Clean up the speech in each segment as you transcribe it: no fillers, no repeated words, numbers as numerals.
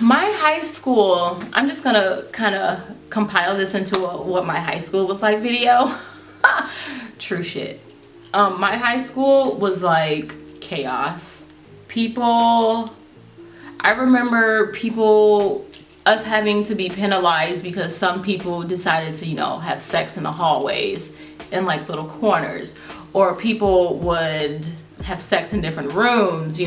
My high school, I'm just gonna kind of compile this into a what my high school was like video. True shit. My high school was like chaos. I remember us having to be penalized because some people decided to, have sex in the hallways in like little corners, or people would have sex in different rooms,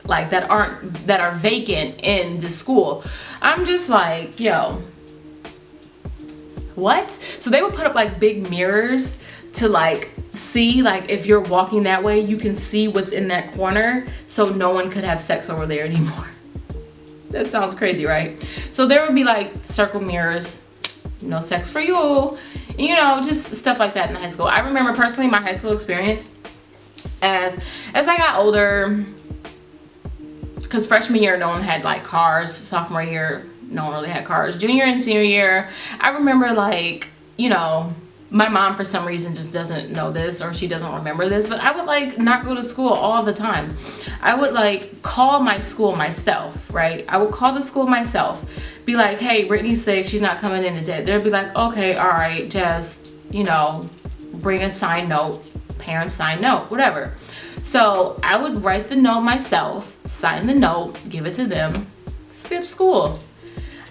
like that are vacant in the school. I'm just like, yo, what? So they would put up like big mirrors to like see, like if you're walking that way, you can see what's in that corner, so no one could have sex over there anymore. That sounds crazy, right? So there would be like circle mirrors, no sex for you, just stuff like that in high school. I remember personally my high school experience as I got older, because freshman year no one had like cars, sophomore year no one really had cars, junior and senior year I remember like, my mom for some reason just doesn't know this, or she doesn't remember this, but I would like not go to school all the time. I would like call my school myself, right? I would call the school myself, be like, hey, Britney's sick, she's not coming in today. They'd be like, okay, all right, just, bring a signed note, parents signed note, whatever. So I would write the note myself, sign the note, give it to them, skip school.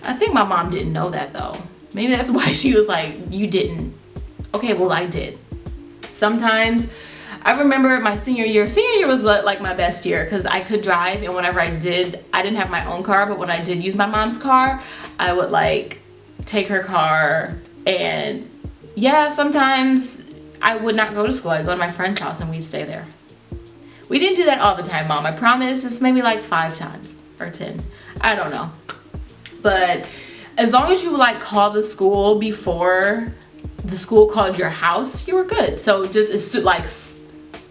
I think my mom didn't know that though. Maybe that's why she was like, you didn't. Okay, well I did. Sometimes, I remember my senior year was like my best year because I could drive, and whenever I didn't have my own car, but when I did use my mom's car, I would like take her car, and yeah, sometimes I would not go to school. I'd go to my friend's house and we'd stay there. We didn't do that all the time, Mom. I promise. It's maybe like 5 times or 10. I don't know. But as long as you like call the school before the school called your house, you were good. So just it's like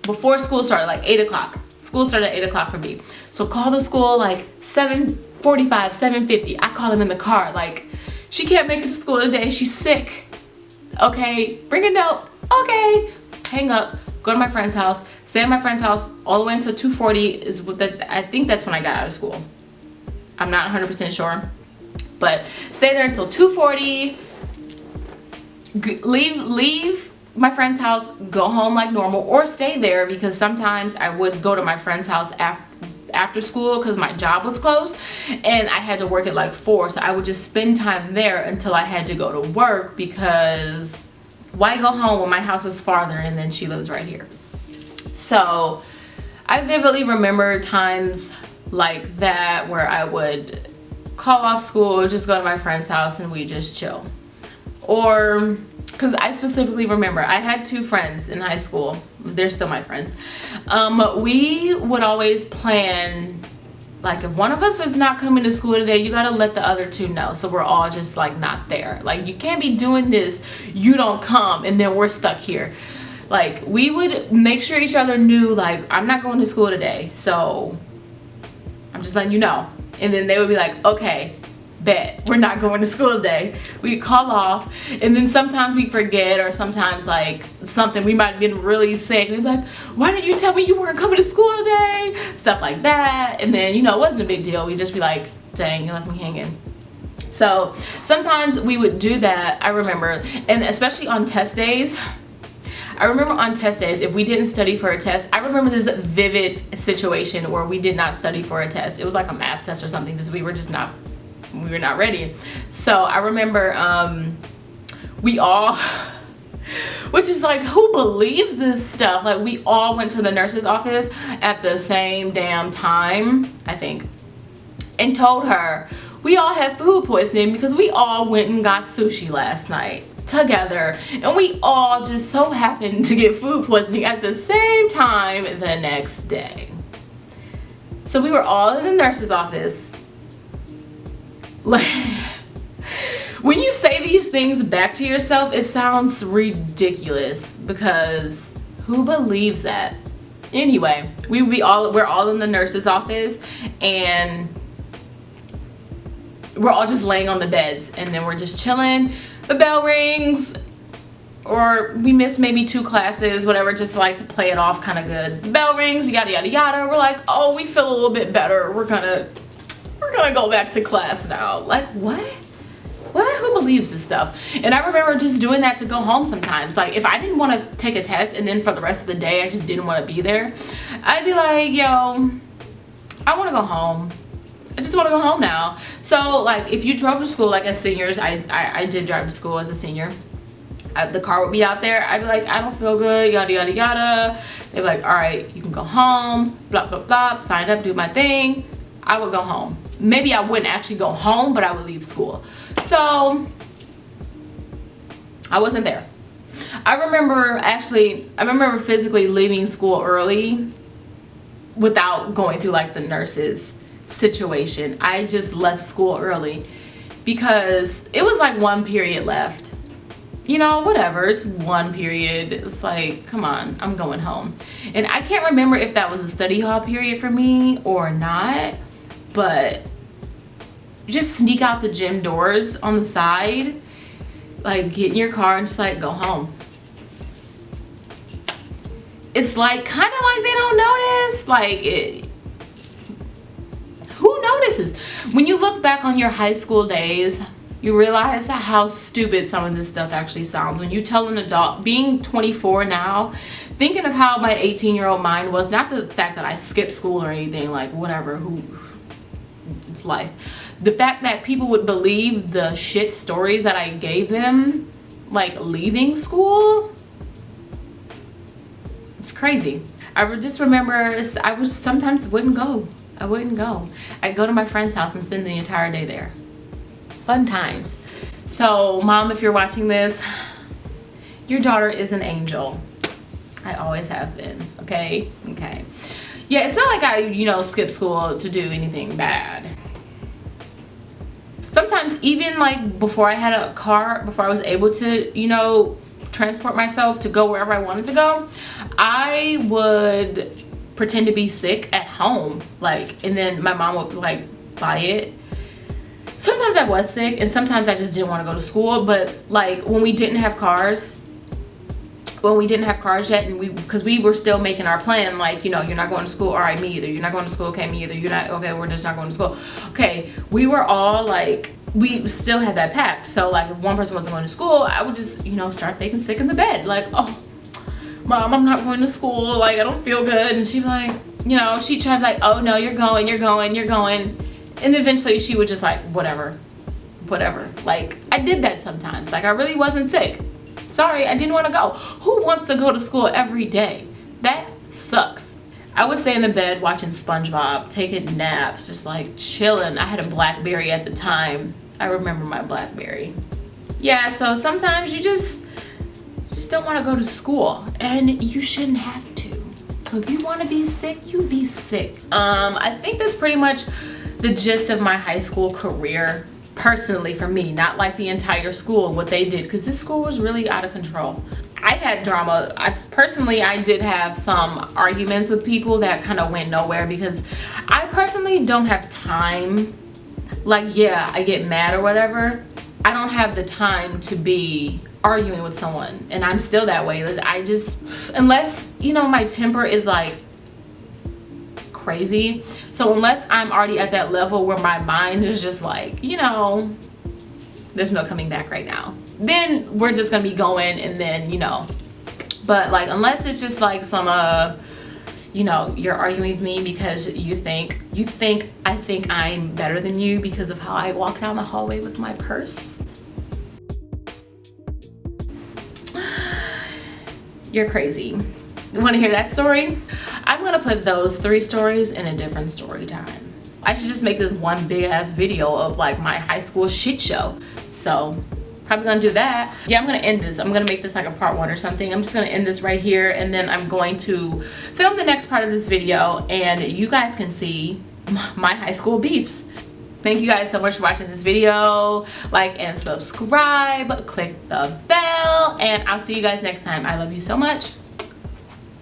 before school started, like 8 o'clock. School started at 8 o'clock for me. So call the school like 7:45, 7:50. I call them in the car like, she can't make it to school today. She's sick. Okay, bring a note. Okay, hang up. Go to my friend's house. Stay at my friend's house all the way until 2:40 is what I think that's when I got out of school. I'm not 100% sure, but stay there until 2:40. Leave my friend's house, go home like normal, or stay there because sometimes I would go to my friend's house after school because my job was closed and I had to work at like 4, so I would just spend time there until I had to go to work, because why go home when my house is farther and then she lives right here? So I vividly remember times like that where I would call off school, just go to my friend's house and we just chill. Or, because I specifically remember I had 2 friends in high school, they're still my friends. We would always plan, like if one of us is not coming to school today, you gotta let the other 2 know, so we're all just like not there. Like you can't be doing this, you don't come and then we're stuck here. Like we would make sure each other knew, like I'm not going to school today, so I'm just letting you know. And then they would be like, okay, bet, we're not going to school today. We'd call off, and then sometimes we forget, or sometimes like something, we might have been really sick. They'd be like, why didn't you tell me you weren't coming to school today? Stuff like that. And then, it wasn't a big deal. We'd just be like, dang, you left me hanging. So sometimes we would do that, I remember, and especially on test days. I remember on test days, if we didn't study for a test, I remember this vivid situation where we did not study for a test. It was like a math test or something, just we were not ready. So I remember we all, which is like, who believes this stuff? Like we all went to the nurse's office at the same damn time, I think, and told her we all had food poisoning because we all went and got sushi last night together, and we all just so happened to get food poisoning at the same time the next day. So we were all in the nurse's office. Like, when you say these things back to yourself, it sounds ridiculous, because who believes that? Anyway, we're all in the nurse's office, and we're all just laying on the beds, and then we're just chilling. The bell rings, or we missed maybe 2 classes, whatever, just like to play it off kind of good. The bell rings, yada yada yada. We're like, oh, we feel a little bit better. We're gonna gonna go back to class now. Like, what? What? Who believes this stuff? And I remember just doing that to go home sometimes. Like, if I didn't want to take a test and then for the rest of the day I just didn't want to be there, I'd be like, yo, I want to go home. I just want to go home now. So, like, if you drove to school, like, as seniors, I did drive to school as a senior. The car would be out there. I'd be like, I don't feel good, yada, yada, yada. They'd be like, all right, you can go home, blah, blah, blah, sign up, do my thing. I would go home. Maybe I wouldn't actually go home, but I would leave school. So I wasn't there. I remember physically leaving school early without going through like the nurses situation. I just left school early because it was like one period left. You know, whatever, it's one period. It's like, come on, I'm going home. And I can't remember if that was a study hall period for me or not, but just sneak out the gym doors on the side, like get in your car and just like go home. It's like kind of like they don't notice, like who notices? When you look back on your high school days, you realize how stupid some of this stuff actually sounds. When you tell an adult, being 24 now, thinking of how my 18-year-old mind was, not the fact that I skipped school or anything, like whatever, it's life. The fact that people would believe the shit stories that I gave them, like leaving school, it's crazy. I would just remember I sometimes wouldn't go. I wouldn't go. I'd go to my friend's house and spend the entire day there. Fun times. So, Mom, if you're watching this, your daughter is an angel. I always have been, okay? Okay. Yeah, it's not like I, you know, skipped school to do anything bad. Sometimes even like before I had a car, before I was able to, you know, transport myself to go wherever I wanted to go, I would pretend to be sick at home, like, and then my mom would like buy it. Sometimes I was sick and sometimes I just didn't want to go to school, but like when we didn't have cars yet, and because we were still making our plan, like, you know, you're not going to school, all right, me either, you're not going to school, okay, me either, you're not, okay, we're just not going to school, okay, we were all like, we still had that pact. So like if one person wasn't going to school, I would just, you know, start faking sick in the bed, like, oh, Mom, I'm not going to school, like, I don't feel good. And she'd be like, you know, she'd try to be like, oh no, you're going, and eventually she would just like, whatever, like, I did that sometimes, like I really wasn't sick, sorry, I didn't want to go. Who wants to go to school every day? That sucks. I would stay in the bed watching SpongeBob, taking naps, just like chilling. I had a BlackBerry at the time. I remember my BlackBerry. Yeah, so sometimes you just don't want to go to school, and you shouldn't have to. So if you want to be sick, you be sick. I think that's pretty much the gist of my high school career, personally for me, not like the entire school and what they did, because this school was really out of control. I had drama. I did have some arguments with people that kind of went nowhere, because I personally don't have time. Like, yeah, I get mad or whatever. I don't have the time to be arguing with someone, and I'm still that way. I just, unless, you know, my temper is like crazy, so unless I'm already at that level where my mind is just like, you know, there's no coming back right now, then we're just gonna be going, and then, you know, but like unless it's just like some you know, you're arguing with me because you think I think I'm better than you because of how I walk down the hallway with my purse, you're crazy. You want to hear that story? I'm gonna put those 3 stories in a different story time. I should just make this one big ass video of like my high school shit show. So probably gonna do that. Yeah, I'm gonna end this. I'm gonna make this like a part 1 or something. I'm just gonna end this right here, and then I'm going to film the next part of this video, and you guys can see my high school beefs. Thank you guys so much for watching this video. Like and subscribe, click the bell, and I'll see you guys next time. I love you so much.